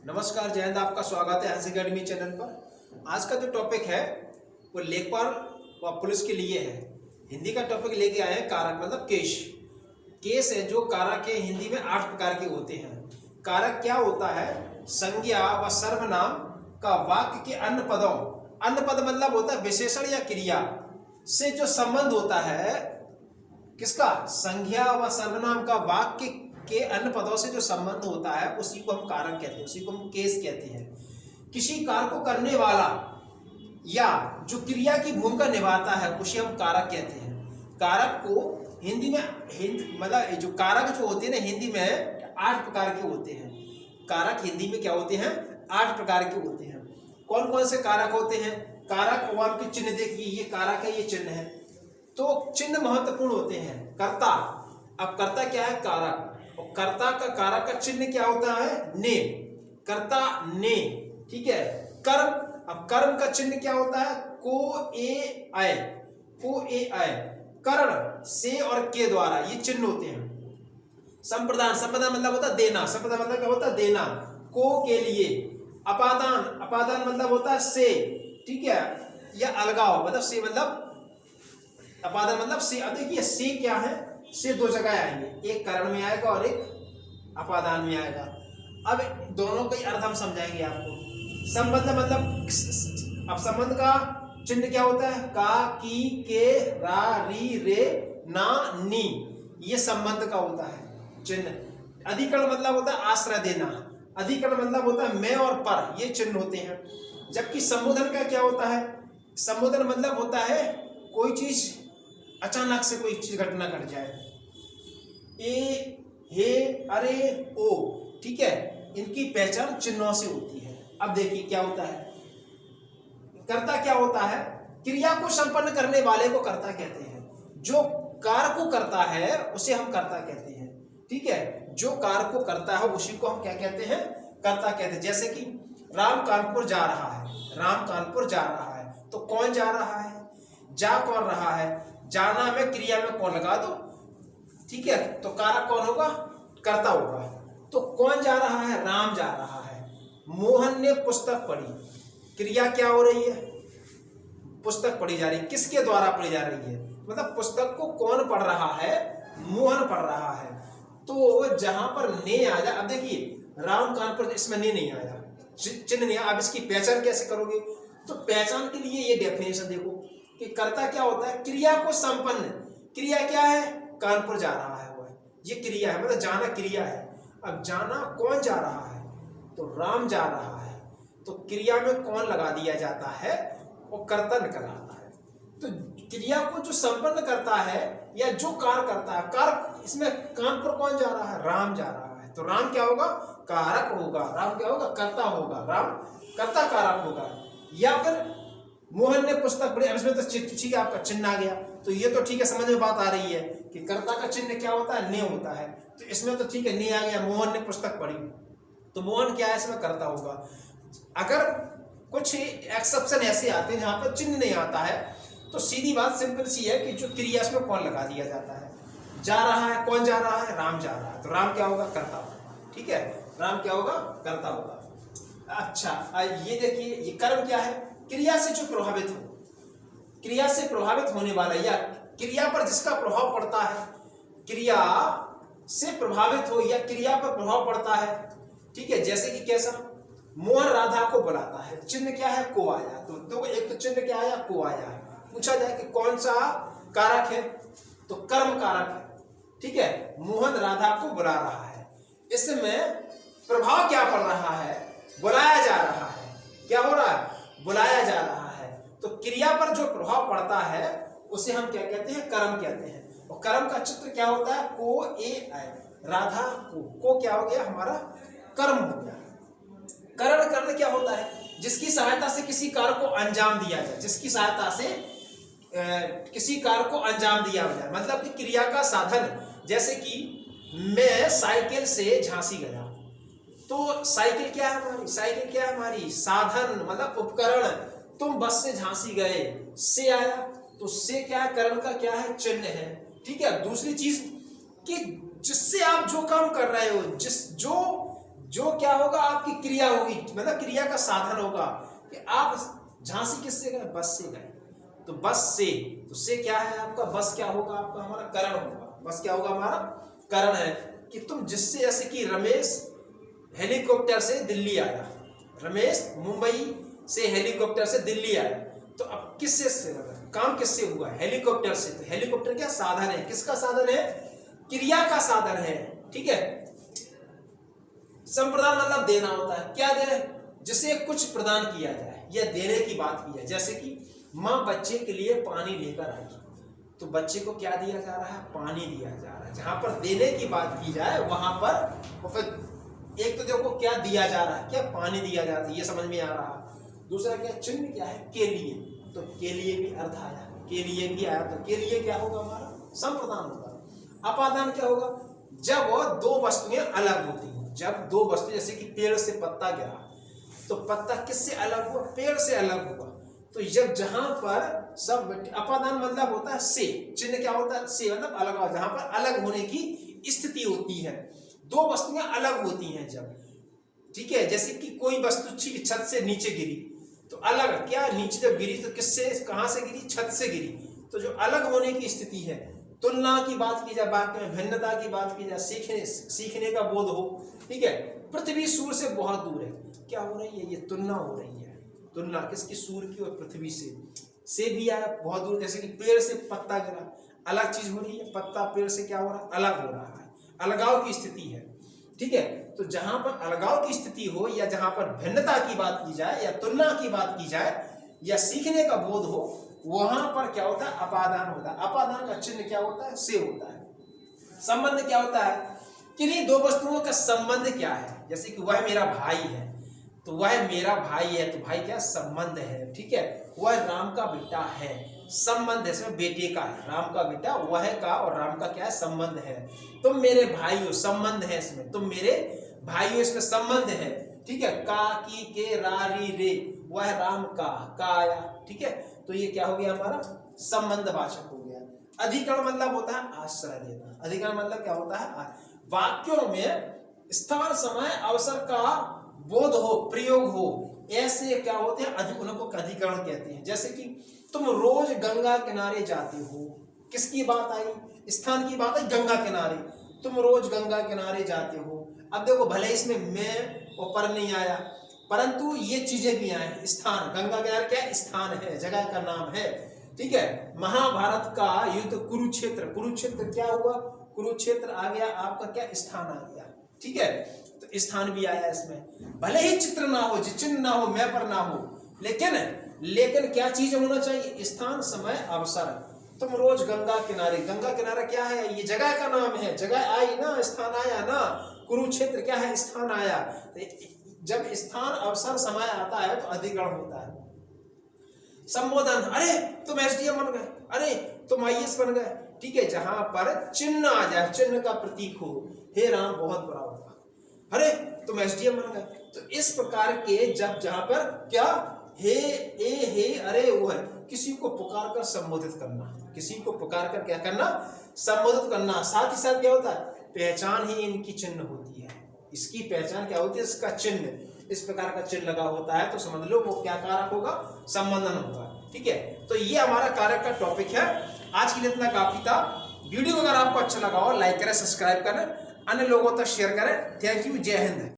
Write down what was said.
नमस्कार, जय हिंद। आपका स्वागत है हंस अकेडमी चैनल पर। आज का जो टॉपिक है वो लेखपाल व पुलिस के लिए है। हिंदी का टॉपिक लेके आए हैं कारक मतलब केस। केस है जो कारक है, हिंदी में 8 प्रकार के होते हैं। कारक क्या होता है? संज्ञा व सर्वनाम का वाक्य के अन्य पदों, अन्य पद मतलब होता है विशेषण या क्रिया से जो संबंध होता है। किसका? संज्ञा व सर्वनाम का वाक्य के अन्य पदों से जो संबंध होता है उसी को हम कारक कहते हैं, उसी को हम केस कहते हैं। किसी कार्य को करने वाला या जो क्रिया की भूमिका निभाता है उसे हम कारक कहते हैं। कारक को हिंदी में मतलब जो कारक जो होते हैं ना, हिंदी में 8 प्रकार के होते हैं। कारक हिंदी में क्या होते हैं? 8 प्रकार के होते हैं। कौन कौन से कारक होते हैं? कारक और आपके चिन्ह देखिए, ये कारक है, ये चिन्ह है, तो चिन्ह महत्वपूर्ण होते हैं। कर्ता, अब कर्ता क्या है? कारक। और कर्ता का कारक का चिन्ह क्या होता है? ने। कर्ता ने, ठीक है। कर्म, अब कर्म का चिन्ह क्या होता है? को ए आय, को ए आय। कर्ण से और के द्वारा, ये चिन्ह होते हैं। संप्रदान, संप्रदान मतलब होता है देना, संप्रदान मतलब क्या होता है? देना, को के लिए। अपादान, अपादान मतलब होता है से, ठीक है, या अलगाव मतलब से, मतलब अपादान मतलब से। अब देखिए से क्या है? से दो जगह आएंगे, एक करण में आएगा और एक अपादान में आएगा। अब दोनों का अर्थ हम समझाएंगे आपको। संबंध मतलब, अब संबंध का चिन्ह क्या होता है? का, की, के, रा, री, रे, ना, नी, ये संबंध का होता है चिन्ह। अधिकरण मतलब होता है आश्रय देना, अधिकरण मतलब होता है मैं और पर, ये चिन्ह होते हैं। जबकि संबोधन का क्या होता है? संबोधन मतलब होता है कोई चीज अचानक से कोई चीज घटना घट जाए। ए, हे, अरे, ओ, ठीक है, इनकी पहचान चिन्हों से होती है। अब देखिए क्या होता है। कर्ता क्या होता है? क्रिया को संपन्न करने वाले को कर्ता कहते हैं। जो कार्य को करता है उसे हम कर्ता कहते हैं, ठीक है। जो कार्य को करता है उसी को हम क्या कहते हैं? कर्ता कहते हैं। जैसे कि राम कानपुर जा रहा है, राम कानपुर जा रहा है, तो कौन जा रहा है? जा कौन रहा है? जाना में क्रिया में कौन लगा दो, ठीक है, तो कारक कौन होगा? कर्ता होगा। तो कौन जा रहा है? राम जा रहा है। मोहन ने पुस्तक पढ़ी, क्रिया क्या हो रही है? पुस्तक पढ़ी जा रही है। किसके द्वारा पढ़ी जा रही है? मतलब पुस्तक को कौन पढ़ रहा है? मोहन पढ़ रहा है। तो जहां पर ने आ जाए, अब देखिए राम कानपुर, इसमें ने नहीं आया, चिन्ह नहीं आया। अब इसकी पहचान कैसे करोगे? तो पहचान के लिए ये डेफिनेशन देखो कि कर्ता क्या होता है? क्रिया को संपन्न, क्रिया क्या है? कानपुर जा रहा है, वो है, ये क्रिया है, मतलब जाना क्रिया है। अब जाना कौन जा रहा है? तो राम जा रहा है, तो क्रिया में कौन लगा दिया जाता है? वो कर्ता निकल आता है। तो क्रिया को जो संपन्न करता है या जो कार्य करता है, कार्य इसमें कानपुर कौन जा रहा है? राम जा रहा है, तो राम क्या होगा? कारक होगा। राम क्या होगा? कर्ता होगा। राम कर्ता कारक होगा। या फिर मोहन ने पुस्तक पढ़ी, अब इसमें तो ठीक है, आपका चिन्ह आ गया, तो ये तो ठीक है, समझ में बात आ रही है कि कर्ता का चिन्ह क्या होता है? ने होता है। तो इसमें तो ठीक है, ने आ गया, मोहन ने पुस्तक पढ़ी, तो मोहन क्या है? इसमें कर्ता होगा। अगर कुछ एक्सेप्शन ऐसे आते हैं जहां पर चिन्ह नहीं आता है, तो सीधी बात सिंपल सी है कि जो क्रिया इसमें कौन लगा दिया जाता है? जा रहा है, कौन जा रहा है? राम जा रहा है, तो राम क्या होगा? कर्ता होगा, ठीक है, राम क्या होगा? कर्ता होगा। अच्छा, ये देखिए, ये कर्म क्या है? क्रिया से जो प्रभावित हो, क्रिया से प्रभावित होने वाला या क्रिया पर जिसका प्रभाव पड़ता है, क्रिया से प्रभावित हो या क्रिया पर प्रभाव पड़ता है, ठीक है। जैसे कि कैसा? मोहन राधा को बुलाता है, चिन्ह क्या है? को आया। तो एक तो चिन्ह क्या आया? को आया। पूछा जाए कि कौन सा कारक है? तो कर्म कारक है, ठीक है। मोहन राधा को बुला रहा है, इसमें प्रभाव क्या पड़ रहा है? बुलाया जा रहा है। क्या हो रहा है? बुलाया जा रहा है। तो क्रिया पर जो प्रभाव पड़ता है उसे हम क्या कहते हैं? कर्म कहते हैं। और कर्म का चित्र क्या होता है? को ए आय, राधा को क्या हो गया? हमारा कर्म हो गया। करण, कर्ण क्या होता है? जिसकी सहायता से किसी कार्य को अंजाम दिया जाए, जिसकी सहायता से किसी कार्य को अंजाम दिया जाए, मतलब कि क्रिया का साधन। जैसे कि मैं साइकिल से झांसी गया, तो साइकिल क्या है हमारी? साइकिल क्या है हमारी? साधन मतलब उपकरण। तुम बस से झांसी गए, से आया, तो से क्या है? करण का क्या है? चिन्ह है, ठीक है। दूसरी चीज कि जिससे आप जो काम कर रहे हो, जो क्या होगा, आपकी क्रिया होगी, मतलब क्रिया का साधन होगा कि आप झांसी किससे गए, बस से गए, तो बस से, तो से क्या है आपका, बस क्या होगा आपका, हमारा करण होगा, बस क्या होगा हमारा करण है कि तुम जिससे, जैसे कि रमेश हेलीकॉप्टर से दिल्ली आया, रमेश मुंबई से हेलीकॉप्टर से दिल्ली आया, तो अब किससे से काम किससे हुआ, हेलीकॉप्टर से, तो हेलीकॉप्टर क्या साधन है, किसका साधन है, क्रिया का साधन है, ठीक है। संप्रदान मतलब देना होता है, क्या दे, जिसे कुछ प्रदान किया जाए या देने की बात की जाए, जैसे कि माँ बच्चे के लिए पानी लेकर आई, तो बच्चे को क्या दिया जा रहा है, पानी दिया जा रहा है। जहां पर देने की बात की जाए वहां पर फिर एक तो देखो क्या दिया जा रहा है, क्या पानी दिया जाता है, ये समझ में आ रहा। दूसरा क्या चिन्ह क्या है, के लिए, तो के लिए भी अर्थ आया, के लिए भी आया, तो के लिए क्या होगा हमारा संप्रदान होगा। अपादान क्या होगा, जब वो दो वस्तुएं अलग होती हैं, जब दो वस्तु, जैसे कि पेड़ से पत्ता गिरा, तो पत्ता किससे अलग हुआ, पेड़ से अलग हुआ, तो जब जहां पर सब, अपादान मतलब होता है से, चिन्ह क्या होता है, से मतलब अलग, जहां पर अलग होने की स्थिति होती है, दो वस्तुएं अलग होती हैं जब, ठीक है। जैसे कि कोई वस्तु छत से नीचे गिरी, तो अलग क्या, नीचे जब गिरी तो किससे, कहां से गिरी, छत से गिरी, तो जो अलग होने की स्थिति है, तुलना की बात की जाए, वाक्य में भिन्नता की बात की जाए, सीखने का बोध हो, ठीक है। पृथ्वी सूर्य से बहुत दूर है, क्या हो रही है, ये तुलना हो रही है, तुलना किसकी, सूर्य की और पृथ्वी से भी आया बहुत दूर। जैसे कि पेड़ से पत्ता गिरा, अलग चीज हो रही है, पत्ता पेड़ से क्या हो रहा है, अलग हो रहा है, अलगाव की स्थिति है, ठीक है। तो जहां पर अलगाव की स्थिति हो, या जहां पर भिन्नता की बात की जाए, या तुलना की बात की जाए, या सीखने का बोध हो, वहां पर क्या होता है, अपादान होता है। अपादान का चिन्ह क्या होता है, से होता है। संबंध क्या होता है, किन्हीं दो वस्तुओं का संबंध क्या है, जैसे कि वह मेरा भाई है, तो वह मेरा भाई है, तो भाई क्या संबंध है, ठीक है। वह राम का बेटा है, संबंध है, इसमें बेटे का है, राम का बेटा, वह का और राम का क्या है, संबंध है। तुम मेरे भाई हो, संबंध है इसमें, तुम मेरे भाई हो, इसमें संबंध है, ठीक है। का, की, के, रा, री, रे, वह राम का आया, ठीक है। तो ये क्या हो गया हमारा संबंधवाचक हो गया। अधिकरण मतलब होता है आश्रय देना, अधिकरण मतलब क्या होता है, वाक्यों में स्थान समय अवसर का बोध हो, प्रयोग हो, ऐसे क्या होते हैं, उनको अधिकरण कहते हैं। जैसे कि तुम रोज गंगा किनारे जाते हो, किसकी बात आई, स्थान की बात आई, गंगा किनारे, तुम रोज गंगा किनारे जाते हो। अब देखो भले इसमें मैं और पर नहीं आया, परंतु ये चीजें भी आए, स्थान, गंगा किनारे क्या स्थान है, जगह का नाम है, ठीक है। महाभारत का युद्ध कुरुक्षेत्र, कुरुक्षेत्र क्या हुआ, कुरुक्षेत्र आ गया आपका क्या, स्थान आ गया, ठीक है। तो स्थान भी आया इसमें, भले ही चित्र ना हो, चिन्ह ना हो, मैं पर ना हो, लेकिन क्या चीज होना चाहिए, स्थान समय अवसर। तुम रोज गंगा किनारे, गंगा किनारा क्या है, ये जगह का नाम है, जगह आई ना, स्थान आया ना, कुरुक्षेत्र क्या है, स्थान आया। जब स्थान अवसर समय आता है तो अधिकरण होता है। संबोधन, अरे तुम एसडीएम बन गए, अरे तुम आईएएस बन गए, ठीक है। जहां पर चिन्ह आ जाए, चिन्ह का प्रतीक हो, हे राम बहुत बड़ा होगा, अरे तुम एसडीएम बन गए, तो इस प्रकार के जब जहां पर क्या, हे ए हे अरे वो है, किसी को पुकार कर संबोधित करना, किसी को पुकार कर क्या करना, संबोधित करना। साथ ही साथ क्या होता है, पहचान ही इनकी चिन्ह होती है, इसकी पहचान क्या होती है, इसका चिन्ह, इस प्रकार का चिन्ह लगा होता है, तो समझ लो वो क्या कारक होगा, संबंधन होगा, ठीक है। तो ये हमारा कारक का टॉपिक है। आज के लिए इतना काफी था। वीडियो अगर आपको अच्छा लगा हो, लाइक करें, सब्सक्राइब करें, अन्य लोगों तक शेयर करें। थैंक यू, जय हिंद।